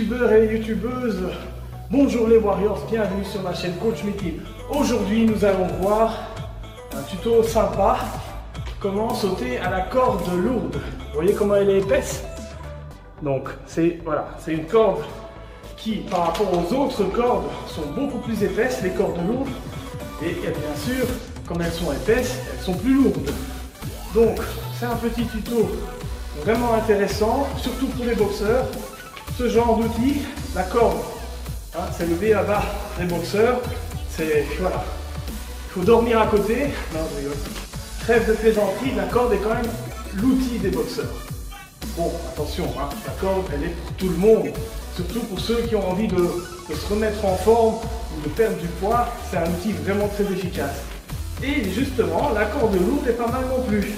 youtubeurs et youtubeuses, bonjour les Warriors, bienvenue sur ma chaîne Coach Mickey. Aujourd'hui nous allons voir un tuto sympa, comment sauter à la corde lourde. Vous voyez comment elle est épaisse? Donc c'est une corde qui par rapport aux autres cordes sont beaucoup plus épaisses, les cordes lourdes, et bien sûr comme elles sont épaisses, elles sont plus lourdes. Donc c'est un petit tuto vraiment intéressant, surtout pour les boxeurs. Ce genre d'outil, la corde, c'est le b.a.-ba des boxeurs. C'est voilà, il faut dormir à côté. Non, je rigole. Trêve de plaisanterie, la corde est quand même l'outil des boxeurs. Bon, attention, la corde, elle est pour tout le monde, surtout pour ceux qui ont envie de se remettre en forme ou de perdre du poids. C'est un outil vraiment très efficace. Et justement, la corde lourde est pas mal non plus.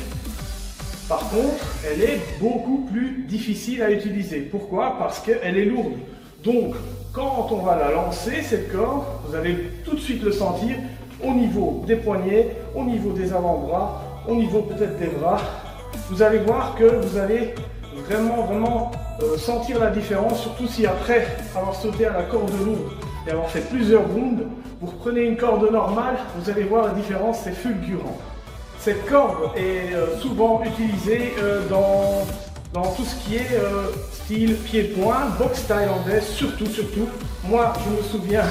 Par contre, elle est beaucoup plus difficile à utiliser. Pourquoi? Parce qu'elle est lourde. Donc, quand on va la lancer, cette corde, vous allez tout de suite le sentir au niveau des poignets, au niveau des avant-bras, au niveau peut-être des bras. Vous allez voir que vous allez vraiment sentir la différence, surtout si après avoir sauté à la corde lourde et avoir fait plusieurs rounds, vous reprenez une corde normale, vous allez voir la différence, c'est fulgurant. Cette corde est souvent utilisée dans tout ce qui est style pied-point, boxe thaïlandaise, surtout. Moi, je me souviens,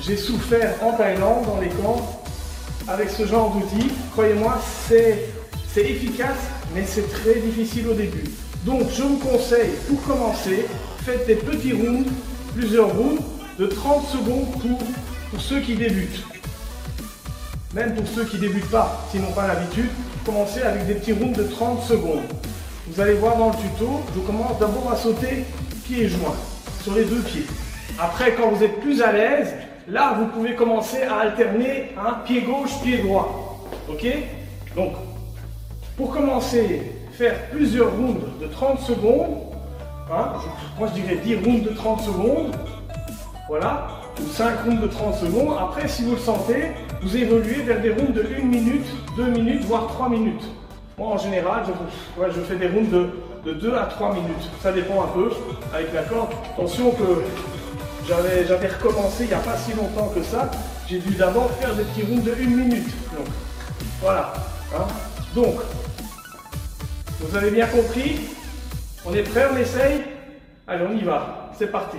j'ai souffert en Thaïlande, dans les camps, avec ce genre d'outil. Croyez-moi, c'est efficace, mais c'est très difficile au début. Donc, je vous conseille, pour commencer, faites des petits rounds, plusieurs rounds, de 30 secondes pour ceux qui débutent. Même pour ceux qui ne débutent pas, s'ils n'ont pas l'habitude, commencez avec des petits rounds de 30 secondes. Vous allez voir dans le tuto, je commence d'abord à sauter pieds joints, sur les deux pieds. Après, quand vous êtes plus à l'aise, là, vous pouvez commencer à alterner pied gauche, pied droit. Ok? Donc, pour commencer, faire plusieurs rounds de 30 secondes, moi je dirais 10 rounds de 30 secondes, voilà, ou 5 rounds de 30 secondes. Après, si vous le sentez, vous évoluez vers des rounds de 1 minute, 2 minutes, voire 3 minutes. Moi, en général, je fais des rounds de 2 à 3 minutes. Ça dépend un peu avec la corde. Attention que j'avais recommencé il n'y a pas si longtemps que ça. J'ai dû d'abord faire des petits rounds de 1 minute. Donc, voilà. Donc, vous avez bien compris? On est prêt, on essaye? Allez, on y va. C'est parti.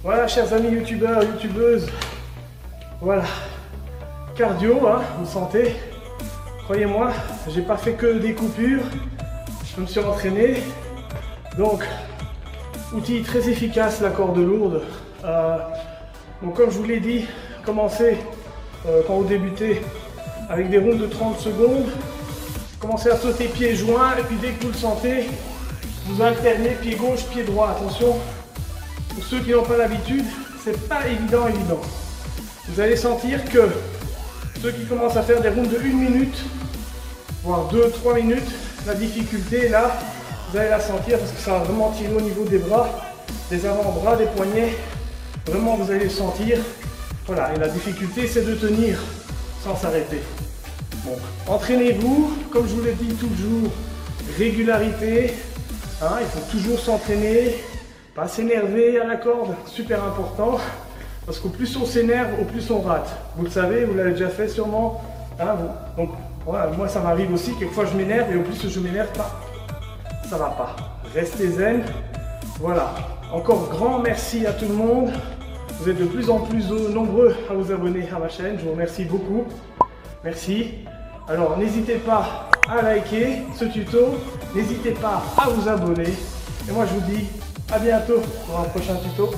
Voilà, chers amis youtubeurs, youtubeuses, voilà, cardio, hein, vous sentez, croyez-moi, j'ai pas fait que des coupures, je me suis entraîné, donc, outil très efficace, la corde lourde. Donc comme je vous l'ai dit, commencez quand vous débutez avec des rondes de 30 secondes, commencez à sauter pieds joints, et puis dès que vous le sentez, vous alternez pied gauche, pied droit, attention. Pour ceux qui n'ont pas l'habitude, c'est pas évident. Vous allez sentir que ceux qui commencent à faire des rounds de 1 minute, voire 2-3 minutes, la difficulté là, vous allez la sentir parce que ça va vraiment tirer au niveau des bras, des avant-bras, des poignets. Vraiment, vous allez le sentir. Voilà, et la difficulté, c'est de tenir sans s'arrêter. Bon, entraînez-vous, comme je vous l'ai dit toujours, régularité. Hein, il faut toujours s'entraîner. Pas s'énerver à la corde, super important, parce qu'au plus on s'énerve, au plus on rate. Vous le savez, vous l'avez déjà fait sûrement. Hein, donc voilà, moi ça m'arrive aussi, quelquefois je m'énerve et au plus je m'énerve, ça va pas. Restez zen. Voilà, encore grand merci à tout le monde. Vous êtes de plus en plus nombreux à vous abonner à ma chaîne, je vous remercie beaucoup. Merci. Alors n'hésitez pas à liker ce tuto, n'hésitez pas à vous abonner. Et moi je vous dis à bientôt pour un prochain tuto.